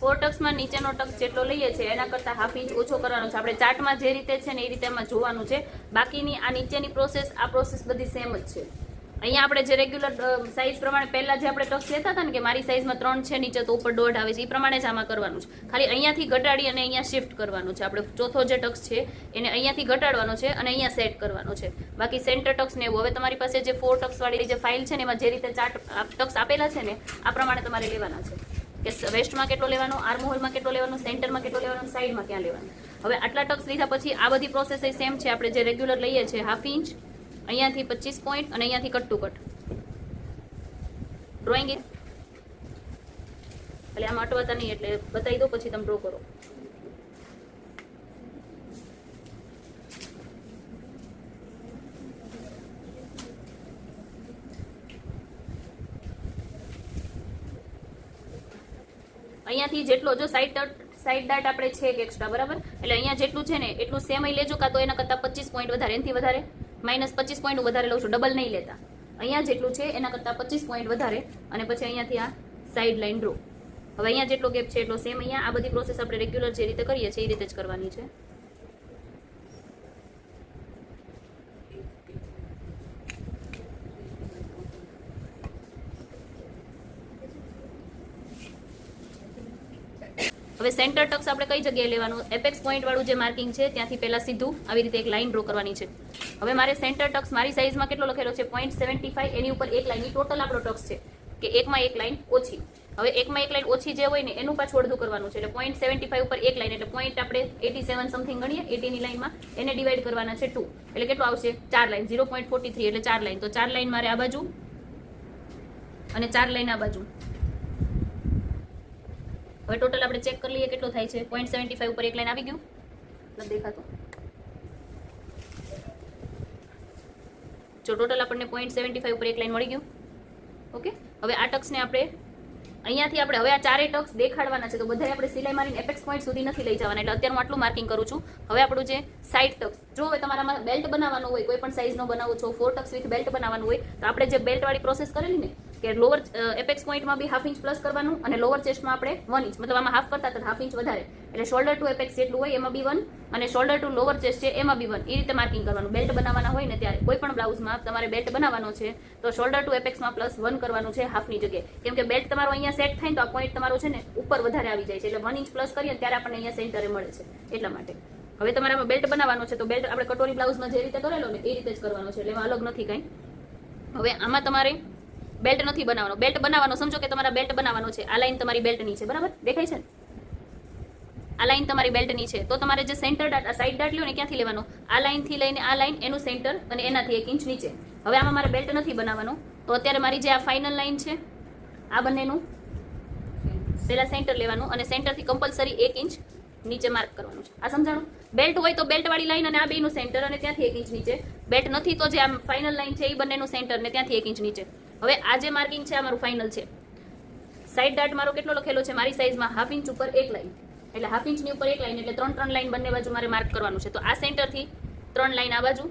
4 ટક્સમાં નીચેનો ટક્સ જેટલો લઈએ છીએ એના કરતાં હાફ ઇંચ ઓછો કરવાનો છે. આપણે ચાર્ટમાં જે રીતે છે ને એ રીતે એમાં જોવાનું છે. બાકીની આ નીચેની પ્રોસેસ આ પ્રોસેસ બધી સેમ જ છે. અહીંયા આપણે જે રેગ્યુલર સાઇઝ પ્રમાણે પહેલાં જે આપણે ટક્સ લેતા હતા ને કે મારી સાઇઝમાં 3 છે નીચે તો ઉપર 1.5 આવે છે, એ પ્રમાણે જ આમાં કરવાનું છે. ખાલી અહીંયાથી ઘટાડી અને અહીંયા શિફ્ટ કરવાનું છે. આપણે ચોથો જે ટક્સ છે એને અહીંયાથી ઘટાડવાનો છે અને અહીંયા સેટ કરવાનો છે. બાકી સેન્ટર ટક્સ ને એવું. હવે તમારી પાસે જે 4 ટક્સ વાળી જે ફાઇલ છે ને એમાં જે રીતે ચાર્ટ ટક્સ આપેલા છે ને આ પ્રમાણે તમારે લેવાના છે કે વેસ્ટમાં કેટલો લેવાનો, આર્મહોલમાં કેટલો લેવાનો, સેન્ટરમાં કેટલો લેવાનો, સાઈડમાં ક્યાં લેવાનો. હવે આટલા ટક્સ લીધા પછી આ બધી પ્રોસેસ સેમ છે. આપણે જે રેગ્યુલર લઈએ છીએ હાફ ઇંચ, અહીંયાથી 25 પોઈન્ટ અને અહીંયાથી કટ ટુ કટ ડ્રોઈંગ. એટલે આમાં અટવાતા નહીં એટલે બતાવી દો પછી તમે ડ્રો કરો. અહીંયાથી જેટલો જો સાઈડ ડાટ આપણે છે કે એક્સ્ટ્રા બરાબર, એટલે અહીંયા જેટલું છે ને એટલું સેમ અહીં લેજો, કાં તો એના કરતાં 25 પોઈન્ટ વધારે, એનાથી વધારે -25 પોઈન્ટ વધારે લઉં છું, ડબલ નહીં લેતા. અહીંયા જેટલું છે એના કરતાં 25 પોઈન્ટ વધારે અને પછી અહીંયાથી આ સાઈડ લાઈન ડ્રો. હવે અહીંયા જેટલો ગેપ છે એટલો સેમ અહીંયા. આ બધી પ્રોસેસ આપણે રેગ્યુલર જે રીતે કરીએ છીએ એ રીતે જ કરવાની છે. હવે સેન્ટર ટક્સ આપણે કઈ જગ્યાએ લેવાનું, એપેક્સ પોઈન્ટ વાળું જે માર્કિંગ છે ત્યાંથી પહેલા સીધું આવી રીતે એક લાઈન ડ્રો કરવાની છે. હવે મારે સેન્ટર ટક્સ મારી સાઈઝમાં કેટલો લખેલો છે 0.75, એની ઉપર એક લાઈન, ટોટલ આપણો ટક્સ છે કે એકમાં એક લાઈન ઓછી. હવે એકમાં એક લાઈન ઓછી જે હોય ને એનું પાછું અડધું કરવાનું છે. એટલે 0.75 ઉપર એક લાઈન એટલે પોઈન્ટ આપણે 87 સમથિંગ ગણીએ, 80 ની લાઈનમાં એને ડિવાઈડ કરવાના છે 2 એટલે કેટલું આવશે 4 લાઈન, 0.43 એટલે 4 લાઈન. તો 4 લાઈન મારે આ બાજુ અને 4 લાઈન આ બાજુ. હવે ટોટલ આપણે ચેક કરી લઈએ કેટલો થાય છે. 0.75 ઉપર એક લાઈન આવી ગયું, નથી દેખાતું. જો ટોટલ આપણને 0.75 ઉપર એક લાઈન મળી ગયું. ઓકે, હવે આ ટક્સને આપણે અહીંયાથી આપણે હવે આ ચારેય ટક્સ દેખાડવાના છે. તો બધા આપણે સિલાઈ મારીને એપેક્સ પોઈન્ટ સુધી નથી લઈ જવાના. એટલે અત્યારે હું આટલું માર્કિંગ કરું છું. હવે આપણું જે સાઈડ ટક્સ, જો હવે તમારામાં બેલ્ટ બનાવવાનો હોય, કોઈ પણ સાઈઝનો બનાવો છો, 4 ટક્સ વિથ બેલ્ટ બનાવવાનું હોય તો આપણે જે બેલ્ટ વાળી પ્રોસેસ કરેલી ને કે લોઅર એપેક્સ પોઈન્ટમાં બી હાફ ઇંચ પ્લસ કરવાનું અને લોઅર ચેસ્ટમાં આપણે 1 ઇંચ, મતલબ આમાં હાફ કરતા હતા હાફ ઇંચ વધારે, એટલે શોલ્ડર ટુ એપેક્સ જેટલું હોય એમાં બી 1 અને શોલ્ડર ટુ લોઅર ચેસ્ટ છે એમાં બી 1, એ રીતે માર્કિંગ કરવાનું. બેલ્ટ બનાવવાના હોય ને ત્યારે કોઈ પણ બ્લાઉઝમાં તમારે બેલ્ટ બનાવવાનો છે તો શોલ્ડર ટુ એપેક્સમાં +1 કરવાનું છે હાફની જગ્યાએ. કેમ કે બેલ્ટ તમારો અહીંયા સેટ થાય તો આ પોઈન્ટ તમારો છે ને ઉપર વધારે આવી જાય છે, એટલે 1 ઇંચ પ્લસ કરીએ ત્યારે આપણને અહીંયા સેન્ટરે મળે છે એટલા માટે. હવે તમારામાં બેલ્ટ બનાવવાનો છે તો બેલ્ટ આપણે કટોરી બ્લાઉઝમાં જે રીતે કરેલો ને એ રીતે જ કરવાનો છે, એટલે એમાં અલગ નથી કાંઈ. હવે આમાં તમારે બેલ્ટ નથી બનાવવાનો. બેલ્ટ બનાવવાનો સમજો કે તમારા બેલ્ટ બનાવવાનો છે, આ લાઈન તમારી બેલ્ટની છે બરાબર, દેખાય છે ને આ લાઈન તમારી બેલ્ટની છે. તો તમારે જે સેન્ટર ડાટ સાઈડ ડાટ લ્યો ને ક્યાંથી લેવાનો, આ લાઈનથી લઈને આ લાઈન એનું સેન્ટર અને એનાથી 1 ઇંચ નીચે. હવે આમાં મારે બેલ્ટ નથી બનાવવાનો તો અત્યારે મારી જે આ ફાઇનલ લાઈન છે આ બંનેનું પહેલા સેન્ટર લેવાનું અને સેન્ટરથી કમ્પલસરી 1 ઇંચ નીચે માર્ક કરવાનું છે. આ સમજાણું? બેલ્ટ હોય તો બેલ્ટ વાળી લાઈન અને આ બેનું સેન્ટર અને ત્યાંથી 1 ઇંચ નીચે. બેલ્ટ નથી તો જે આ ફાઇનલ લાઈન છે એ બંનેનું સેન્ટર ને ત્યાંથી 1 ઇંચ નીચે. હવે આ જે માર્કિંગ છે આ મારું ફાઇનલ છે. સાઈડ ડાટ મારો કેટલો લખેલો છે મારી સાઈઝમાં હાફ ઇંચ ઉપર એક લાઈન, એટલે હાફ ઇંચની ઉપર એક લાઈન એટલે 3 લાઈન બંને બાજુ મારે માર્ક કરવાનું છે. તો આ સેન્ટરથી 3 લાઈન આ બાજુ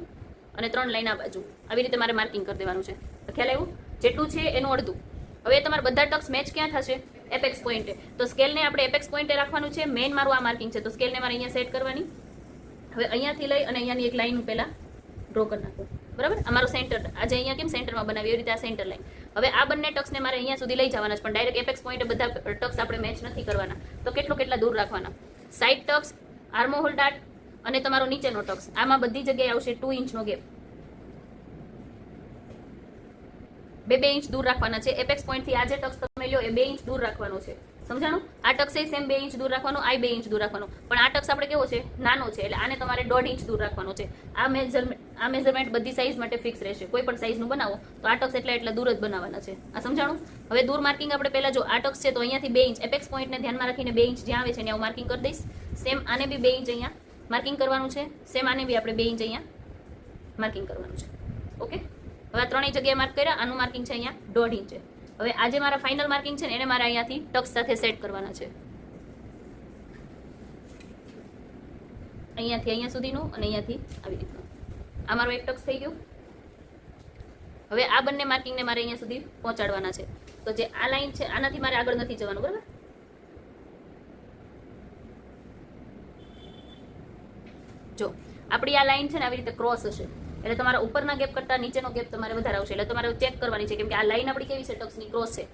અને 3 લાઈન આ બાજુ આવી રીતે મારે માર્કિંગ કરી દેવાનું છે. તો ખ્યાલ આવ્યું? જેટલું છે એનું અડધું. હવે તમારે બધા ટક્સ મેચ ક્યાં થશે? એપેક્સ પોઈન્ટે. તો સ્કેલને આપણે એપેક્સ પોઈન્ટે રાખવાનું છે. મેઇન મારું આ માર્કિંગ છે તો સ્કેલને મારે અહીંયા સેટ કરવાની. હવે અહીંયાથી લઈ અને અહીંયાની એક લાઈન પહેલા ડ્રો કરી નાખો બરાબર. અમારો સેન્ટર આજે અહીંયા કેમ સેન્ટરમાં બનાવી એવી રીતે આ સેન્ટર લાઈન. હવે આ બંને ટક્સને મારે અહીંયા સુધી લઈ જવાના છે પણ ડાયરેક્ટ એપેક્સ પોઈન્ટે બધા ટક્સ આપણે મેચ નથી કરવાના. તો કેટલા દૂર રાખવાના? સાઈડ ટક્સ, આર્મહોલ ડાટ અને તમારો નીચેનો ટક્સ, આમાં બધી જગ્યાએ આવશે 2 ઇંચનો ગેપ. 2 ઇંચ દૂર રાખવાના છે. એપેક્સ પોઈન્ટથી આ જે ટક્સ તમે લ્યો એ 2 ઇંચ દૂર રાખવાનો છે. સમજાણું? આ ટક્સ એ સેમ 2 ઇંચ દૂર રાખવાનો, આ 2 ઇંચ દૂર રાખવાનો. પણ આ ટક્સ આપણે કેવો છે? નાનો છે, એટલે આને તમારે 1.5 ઇંચ દૂર રાખવાનો છે. આ મેઝરમેન્ટ બધી સાઈઝ માટે ફિક્સ રહેશે. કોઈ પણ સાઈઝનું બનાવો તો આ ટક્સ એટલા દૂર જ બનાવવાના છે. આ સમજાણું? હવે દૂર માર્કિંગ આપણે પહેલા જો આ ટક્સ છે તો અહીંયાથી 2 ઇંચ એપેક્સ પોઈન્ટને ધ્યાનમાં રાખીને 2 ઇંચ જ્યાં આવે છે ત્યાં હું માર્કિંગ કરી દઈશ. સેમ આને બી 2 ઇંચ અહીંયા માર્કિંગ કરવાનું છે. સેમ આને બી આપણે 2 ઇંચ અહીંયા માર્કિંગ કરવાનું છે. ઓકે, હવે આ ત્રણેય જગ્યાએ માર્ક કર્યા. આનું માર્કિંગ છે અહીંયા 1.5 ઇંચ. હવે આ જે મારા ફાઇનલ માર્કિંગ છે ને એને મારે અહીંયાથી ટક્સ સાથે સેટ કરવાના છે. અહીંયાથી અહીંયા સુધીનું અને અહીંયાથી આવી રીતનું. આ મારો એક ટક્સ થઈ ગયો. હવે આ બંને માર્કિંગને મારે અહીંયા સુધી પહોંચાડવાના છે. તો જે આ લાઈન છે આનાથી મારે આગળ નથી જવાનું બરાબર. જો આપણી આ લાઈન છે ને આવી રીતે ક્રોસ હશે એટલે તમારા ઉપરના ગેપ કરતાં નીચેનો ગેપ તમારે વધારે આવશે એટલે તમારે ચેક કરવાની છે કેમ કે આ લાઈન આપણી કેવી છે ટક્સની ક્રોસ છે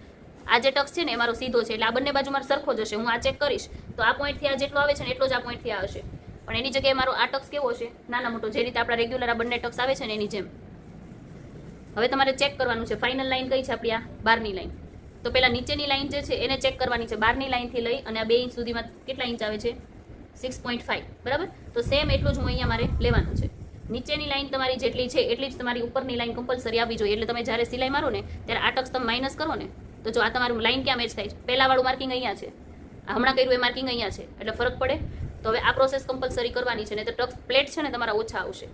આ જે ટક્સ છે ને એ મારો સીધો છે એટલે આ બંને બાજુ મારો સરખો જ હશે હું આ ચેક કરીશ તો આ પોઈન્ટથી આ જેટલો આવે છે ને એટલો જ આ પોઈન્ટથી આ હશે પણ એની જગ્યાએ મારો આ ટક્સ કેવો હશે નાના મોટો જે રીતે આપણા રેગ્યુલર આ બંને ટક્સ આવે છે ને એની જેમ હવે તમારે ચેક કરવાનું છે ફાઇનલ લાઈન કઈ છે આપણી આ બહારની લાઈન તો પહેલા નીચેની લાઈન જે છે એને ચેક કરવાની છે બહારની લાઈનથી લઈ અને આ 2 ઇંચ સુધીમાં કેટલા ઇંચ આવે છે 6.5 બરાબર તો સેમ એટલું જ હું અહીંયા મારે લેવાનું છે નીચેની લાઈન તમારી જેટલી છે એટલી જ તમારી ઉપરની લાઈન કમ્પલસરી આવવી જોઈએ એટલે તમે જ્યારે સિલાઈ મારો ને ત્યારે આ ટક્સ તમે માઇનસ કરો ને તો જો આ તમારું લાઈન ક્યાં મેચ થાય છે પહેલા વાળું માર્કિંગ અહીંયા છે આ હમણાં કર્યું એ માર્કિંગ અહીંયા છે એટલે ફરક પડે તો હવે આ પ્રોસેસ કમ્પલસરી કરવાની છે ને તો ટક્સ પ્લેટ છે ને તમારા ઓછા આવશે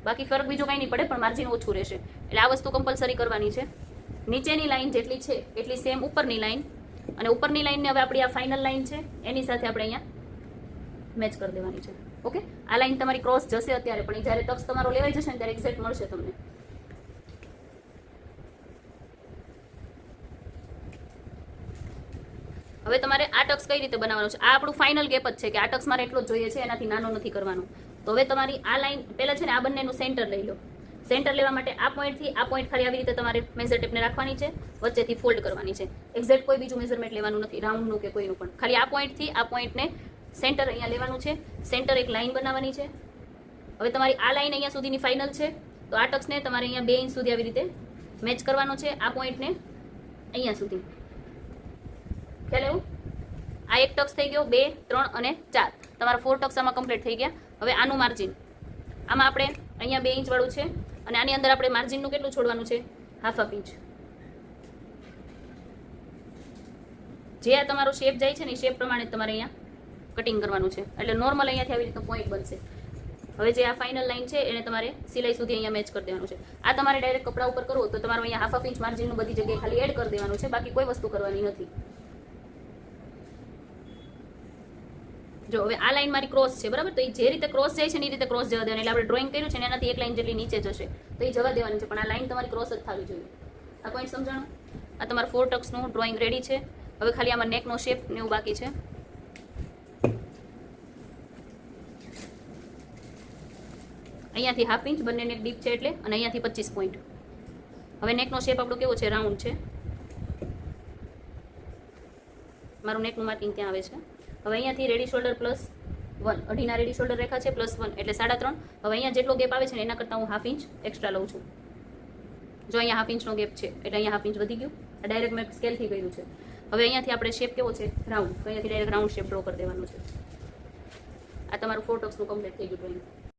બાકી ફરક બીજો કંઈ નહીં પડે પણ માર્જિન ઓછું રહેશે એટલે આ વસ્તુ કમ્પલસરી કરવાની છે નીચેની લાઈન જેટલી છે એટલી સેમ ઉપરની લાઈન અને ઉપરની લાઈનને હવે આપણી આ ફાઇનલ લાઈન છે એની સાથે આપણે અહીંયા મેચ કરી દેવાની છે ઓકે આ લાઈન તમારી ક્રોસ જશે અત્યારે પણ જ્યારે ટક્સ તમારો લેવાઈ જશે ને ત્યારે એક્ઝેક્ટ મળશે તમને હવે તમારે આ ટક્સ કઈ રીતે બનાવવાનું છે આ આપણું ફાઇનલ ગેપ જ છે કે આ ટક્સ મારે એટલો જ જોઈએ છે એનાથી નાનો નથી કરવાનો તો હવે તમારી આ લાઈન પહેલા છે ને આ બંનેનું સેન્ટર લઈ લો સેન્ટર લેવા માટે આ પોઈન્ટથી આ પોઈન્ટ ખાલી આવી રીતે તમારે મેઝર ટેપને રાખવાની છે વચ્ચેથી ફોલ્ડ કરવાની છે એક્ઝેક્ટ કોઈ બીજું મેઝરમેન્ટ લેવાનું નથી રાઉન્ડનું કે કોઈનું પણ ખાલી આ પોઈન્ટથી આ પોઈન્ટને સેન્ટર અહીંયા લેવાનું છે સેન્ટર એક લાઈન બનાવવાની છે હવે તમારી આ લાઈન અહીંયા સુધીની ફાઇનલ છે તો આ ટક્સને તમારે અહીંયા 2 ઇંચ સુધી આવી રીતે મેચ કરવાનો છે આ પોઈન્ટને અહીંયા સુધી ખ્યાલ એવું આ એક ટક્સ થઈ ગયો 2 3 અને 4 તમારા 4 ટક્સ આમાં કમ્પ્લીટ થઈ ગયા હવે આનું માર્જિન આમાં આપણે અહીંયા 2 ઇંચ વાળું છે અને આની અંદર આપણે માર્જિનનું કેટલું છોડવાનું છે ½ ઇંચ જે આ તમારો શેપ જાય છે ને એ શેપ પ્રમાણે તમારે અહીંયા કટિંગ કરવાનું છે એટલે નોર્મલ અહીંયાથી આવી રીતનો પોઈન્ટ બનશે હવે જે આ ફાઇનલ લાઈન છે એને તમારે સિલાઈ સુધી અહીંયા મેચ કરી દેવાનું છે આ તમારે ડાયરેક્ટ કપડા ઉપર કરવો તો તમારે અહીંયા ½ ઇંચ માર્જિનનું બધી જગ્યાએ ખાલી એડ કરી દેવાનું છે બાકી કોઈ વસ્તુ કરવાની નથી જો હવે આ લાઈન મારી ક્રોસ છે બરાબર તો એ જે રીતે ક્રોસ જાય છે ને એ રીતે ક્રોસ જવા દેવાની એટલે આપણે ડ્રોઈંગ કર્યું છે ને એનાથી એક લાઈન જેટલી નીચે જશે તો એ જવા દેવાની છે પણ આ લાઈન તમારી ક્રોસ જ થવી જોઈએ આ પોઈન્ટ સમજાણો આ તમારું 4 ટક્સનું ડ્રોઈંગ રેડી છે હવે ખાલી આમાં નેકનો શેપ ને એવું બાકી છે અહીંયાથી ½ ઇંચ બંને નેક ડીપ છે એટલે અને અહીંયાથી 25 પોઈન્ટ હવે નેકનો શેપ આપણો કેવો છે રાઉન્ડ છે મારું નેકનું માર્કિંગ ત્યાં આવે છે હવે અહીંયાથી રેડી શોલ્ડર +1 અઢીના રેડી શોલ્ડર રેખા છે +1 એટલે 3.5 હવે અહીંયા જેટલો ગેપ આવે છે ને એના કરતાં હું ½ ઇંચ એક્સ્ટ્રા લઉં છું જો અહીંયા ½ ઇંચનો ગેપ છે એટલે અહીંયા ½ ઇંચ વધી ગયું આ ડાયરેક્ટ મેં સ્કેલથી કર્યું છે હવે અહીંયાથી આપણે શેપ કેવો છે રાઉન્ડ તો અહીંયાથી ડાયરેક્ટ રાઉન્ડ શેપ ડ્રો કરી દેવાનો છે આ તમારું 4 ટક્સનું કમ્પ્લીટ થઈ ગયું ડ્રોઈંગ